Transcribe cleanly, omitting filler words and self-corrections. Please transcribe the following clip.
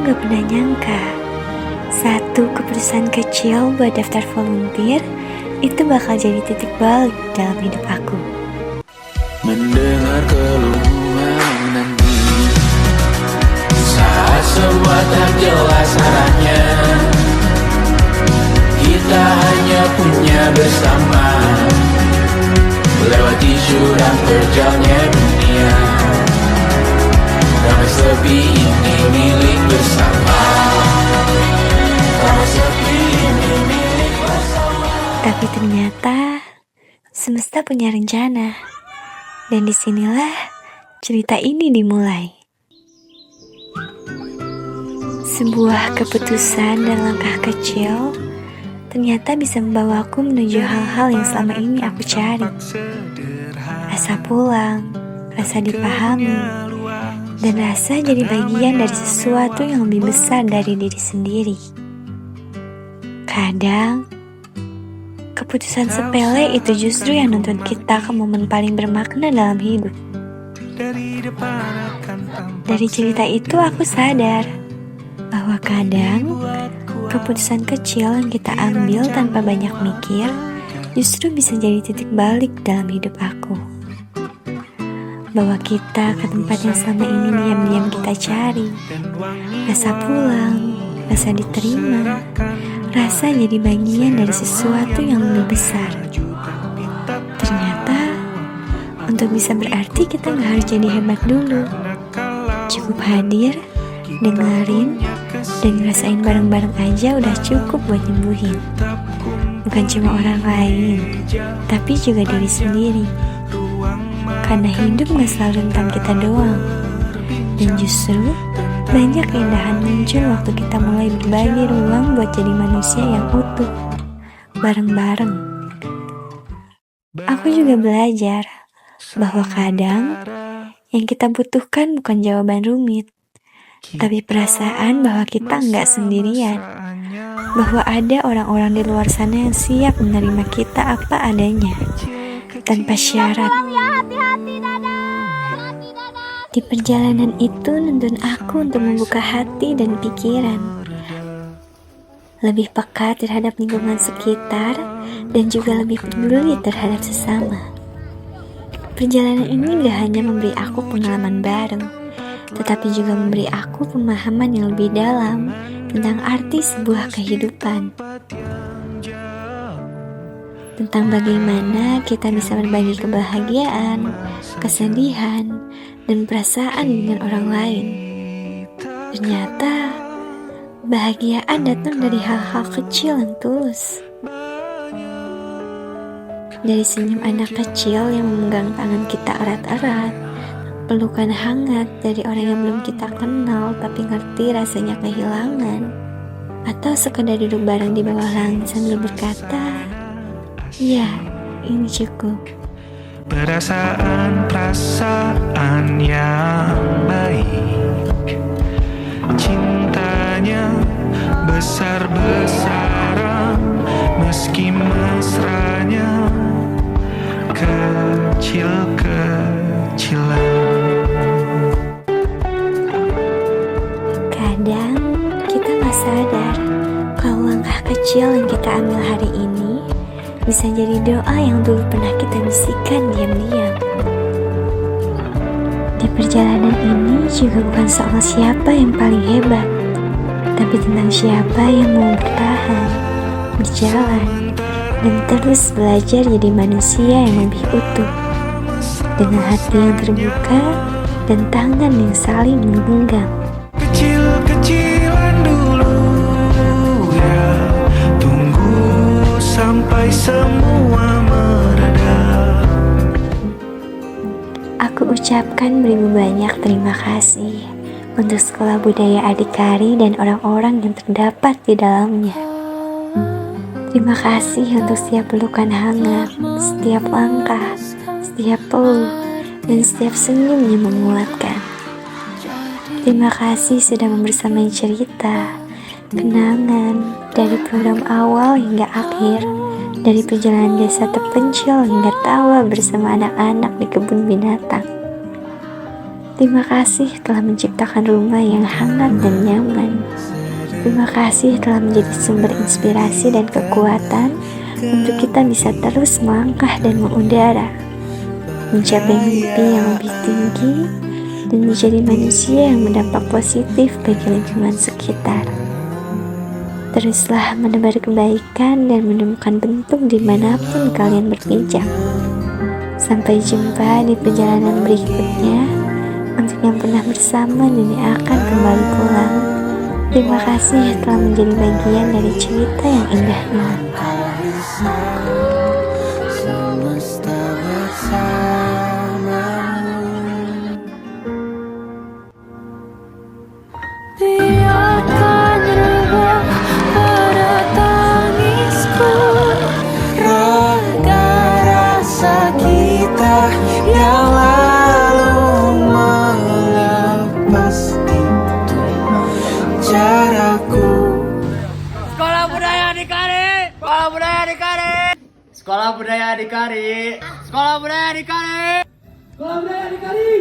gak pernah nyangka satu keputusan kecil buat daftar volunteer itu bakal jadi titik balik dalam hidup aku. Mendengar keluhan nanti saat semua tak jelas arahnya, kita hanya punya bersama melewati jurang terjalnya dunia. Damai sepi ini milik bersama. Damai sepi ini milik bersama. Tapi ternyata semesta punya rencana, dan disinilah cerita ini dimulai. Sebuah keputusan dan langkah kecil ternyata bisa membawaku menuju hal-hal yang selama ini aku cari. Rasa pulang, rasa dipahami, dan rasa jadi bagian dari sesuatu yang lebih besar dari diri sendiri. Kadang, keputusan sepele itu justru yang nuntun kita ke momen paling bermakna dalam hidup. Dari cerita itu aku sadar bahwa kadang keputusan kecil yang kita ambil tanpa banyak mikir justru bisa jadi titik balik dalam hidup aku. Bawa kita ke tempat yang selama ini diam-diam kita cari. Rasa pulang, rasa diterima, rasa jadi bagian dari sesuatu yang lebih besar. Ternyata untuk bisa berarti kita gak harus jadi hebat dulu. Cukup hadir, dengerin, dan ngerasain bareng-bareng aja udah cukup buat nyembuhin. Bukan cuma orang lain, tapi juga diri sendiri. Karena hidup gak selalu tentang kita doang. Dan justru banyak keindahan muncul waktu kita mulai berbagi ruang buat jadi manusia yang utuh, bareng-bareng. Aku juga belajar bahwa kadang yang kita butuhkan bukan jawaban rumit, tapi perasaan bahwa kita nggak sendirian, bahwa ada orang-orang di luar sana yang siap menerima kita apa adanya, tanpa syarat. Di perjalanan itu nuntun aku untuk membuka hati dan pikiran, lebih peka terhadap lingkungan sekitar, dan juga lebih peduli terhadap sesama. Perjalanan ini gak hanya memberi aku pengalaman baru, tetapi juga memberi aku pemahaman yang lebih dalam tentang arti sebuah kehidupan. Tentang bagaimana kita bisa berbagi kebahagiaan, kesedihan, dan perasaan dengan orang lain. Ternyata bahagiaan datang dari hal-hal kecil yang tulus. Dari senyum anak kecil yang memegang tangan kita erat-erat, pelukan hangat dari orang yang belum kita kenal tapi ngerti rasanya kehilangan, atau sekedar duduk bareng di bawah langit sambil berkata, "Ya, ini cukup." Perasaan yang baik, cintanya besar-besaran, meski mesranya kecil-kecilan. Kadang kita gak sadar kalau langkah kecil yang kita ambil hari ini bisa jadi doa yang dulu pernah kita bisikan diam-diam. Di perjalanan ini juga bukan soal siapa yang paling hebat, tapi tentang siapa yang mau bertahan, berjalan, dan terus belajar jadi manusia yang lebih utuh, dengan hati yang terbuka dan tangan yang saling menggenggam. Kecil-kecilan dulu ya, tunggu sampai semua mereda. Aku ucapkan beribu banyak terima kasih untuk Sekolah Budaya Adhikari dan orang-orang yang terdapat di dalamnya. Terima kasih untuk setiap pelukan hangat, setiap langkah, setiap peluk, dan setiap senyum yang menguatkan. Terima kasih sudah membersamai cerita, kenangan, dari program awal hingga akhir, dari perjalanan desa terpencil hingga tawa bersama anak-anak di kebun binatang. Terima kasih telah menciptakan rumah yang hangat dan nyaman. Terima kasih telah menjadi sumber inspirasi dan kekuatan untuk kita bisa terus melangkah dan mengudara, mencapai mimpi yang lebih tinggi, dan menjadi manusia yang berdampak positif bagi lingkungan sekitar. Teruslah menebar kebaikan dan menemukan bentuk dimanapun kalian berpijak. Sampai jumpa di perjalanan berikutnya. Untuk yang pernah bersama dan yang akan kembali pulang, terima kasih telah menjadi bagian dari cerita yang indah ini. Semesta bersamamu. Biarkan rebah pada tangisku, Reda rasa kita yang lalu melepas itu caraku. Sekolah budaya di Kari. Sekolah budaya di Kari. Sekolah budaya di Kari. Sekolah budaya di Kari. Sekolah budaya di Kari.